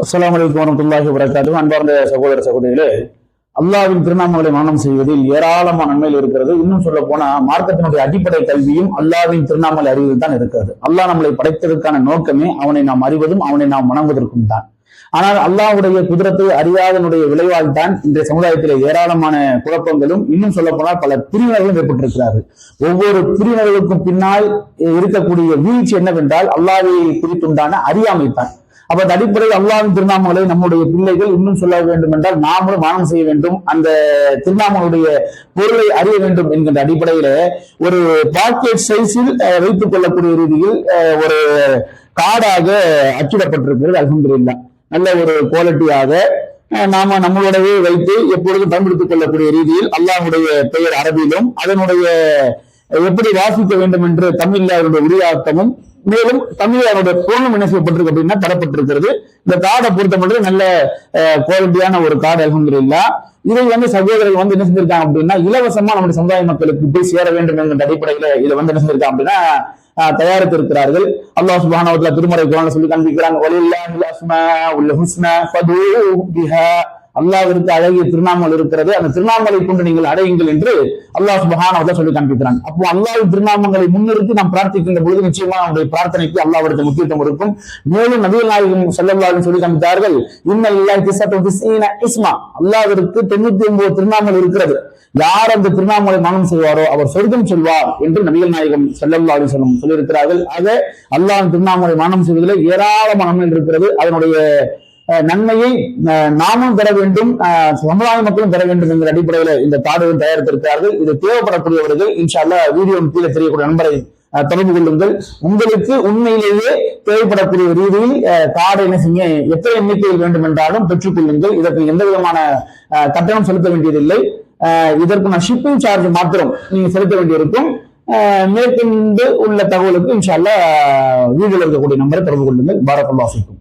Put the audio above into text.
அஸ்ஸலாமு அலைக்கும் வரஹ்மத்துல்லாஹி வபரகாத்துஹு. அன்பார்ந்த சகோதர சகோதரிகளே, அல்லாஹ்வின் திருநாமங்களை மனனம் செய்வதில் ஏராளமான நன்மைகள் இருக்கிறது. இன்னும் சொல்ல போனா மார்க்கத்தினுடைய அடிப்படை கல்வியும் அல்லாஹ்வின் திருநாமங்களை அறிவதில் தான் இருக்கிறது. அல்லாஹ் நம்மளை படைத்ததற்கான நோக்கமே அவனை நாம் அறிவதும் அவனை நாம் வணங்குவதற்கும் தான். ஆனால் அல்லாஹ்வுடைய குதிரத்தை அறியாதனுடைய விளைவால் தான் இன்றைய சமுதாயத்தில் ஏராளமான குழப்பங்களும் இன்னும் சொல்ல போனால் பல பிரிவினர்களும் ஏற்பட்டிருக்கிறார்கள். ஒவ்வொரு பிரிவினர்களுக்கும் பின்னால் இருக்கக்கூடிய வீழ்ச்சி என்னவென்றால் அல்லாஹ்வை குறித்துண்டான அறியாமை தான். அப்ப அந்த அடிப்படையில் அல்லாஹ்வின் திருநாமங்களை நம்முடைய பிள்ளைகள் இன்னும் சொல்ல வேண்டும் என்றால் நாமளும் மனனம் செய்ய வேண்டும், அந்த திருநாமங்களுடைய பொருளை அறிய வேண்டும் என்கின்ற அடிப்படையில ஒரு பாக்கெட் சைஸில் வைத்துக் கொள்ளக்கூடிய ரீதியில் ஒரு கார்டாக அச்சிடப்பட்டிருக்கிறது. அல்ஹம்துலில்லாஹ், நல்ல ஒரு குவாலிட்டியாக நாம நம்மளுடைய வைத்து எப்பொழுதும் பயன்படுத்திக் கொள்ளக்கூடிய ரீதியில் அல்லாஹ்வுடைய பெயர் அரபியிலும் அதனுடைய எப்படி வாசிக்க வேண்டும் என்று தமிழ்ல அவருடைய உரியாக்கமும் மேலும் தமிழ் அவருடைய பொருளும் என்ன செய்யப்பட்டிருக்கு அப்படின்னா தரப்பட்டிருக்கிறது. இந்த கார்டை பொறுத்த மட்டும் நல்ல குவாலிட்டியான ஒரு கார்டு அல்ஹம்துலில்லாஹ். இதை சகோதரர்கள் என்ன செஞ்சிருக்காங்க அப்படின்னா இலவசமா நம்முடைய சமுதாய மக்களுக்கு போய் சேர வேண்டும் என்கிற அடிப்படையில இதை என்ன செஞ்சிருக்காங்க அப்படின்னா தயாரித்து இருக்கிறார்கள். அல்லாஹ் சுப்ஹானஹு வ தஆலா திருமறை குர்ஆன்ல சொல்லி காண்பிக்கிறாங்க, வலில்லாஹில் அஸ்மாஉல் ஹுஸ்னா ஃபதுஊஹு பிஹா. அல்லாஹ்விற்கு அழகிய திருநாமங்கள் இருக்கிறது, அந்த திருநாமங்களை கொண்டு நீங்கள் அடையுங்கள் என்று அல்லாஹ் சுப்ஹானஹு வ தஆலா சொல்லி காண்பிக்கிறாங்க. அப்போ அல்லாஹ்வின் திருநாமங்களை முன்னிறுத்தி நாம் பிரார்த்திக்கின்ற பொழுது நிச்சயமா நம்முடைய பிரார்த்தனைக்கு அல்லாஹ்விற்கு முக்கியத்துவம் இருக்கும். மேலும் நபிகள் நாயகம் ஸல்லல்லாஹு அலைஹி சொல்லி காண்பித்தார்கள், இன்னலில்லாஹி திஸ்அத்துன் வதிஸ்ஸீன இஸ்மா. அல்லாஹ்விற்கு 99 திருநாமங்கள் இருக்கிறது. யார் அந்த திருநாமங்களை மனனம் செய்வாரோ அவர் சொர்க்கம் செல்வார் என்று நபிகள் நாயகம் ஸல்லல்லாஹு அலைஹி வஸல்லம் சொல்லியிருக்கிறார்கள். ஆக அல்லாஹ்வின் திருநாமங்களை மனனம் செய்வதில் ஏராளமான நன்மைகள் இருக்கிறது. அதனுடைய நன்மையை நாமும் பெற வேண்டும், சமுதாய மக்களும் பெற வேண்டும் என்கிற அடிப்படையில இந்த கார்டுகள் தயாரித்திருக்கிறார்கள். இது தேவைப்படக்கூடியவர்கள் இன்ஷா அல்லாஹ் வீடியோ கீழே தெரியக்கூடிய நண்பரை தொடர்பு கொள்ளுங்கள். உங்களுக்கு உண்மையிலேயே தேவைப்படக்கூடிய ரீதியில் கார்டை எத்தனை எண்ணிக்கையில் வேண்டும் என்றாலும் பெற்றுக் கொள்ளுங்கள். இதற்கு எந்த விதமான கட்டணம் செலுத்த வேண்டியதில்லை. இதற்கு நான் ஷிப்பிங் சார்ஜ் மாத்திரம் நீங்க செலுத்த வேண்டியிருக்கும். மேற்கொண்டு உள்ள தகவலுக்கு இன்ஷா அல்லாஹ் வீடியோல இருக்கக்கூடிய நம்பரை தொடர்பு கொள்ளுங்கள். பாரக்கல்லாஹு ஃபீக்கும்.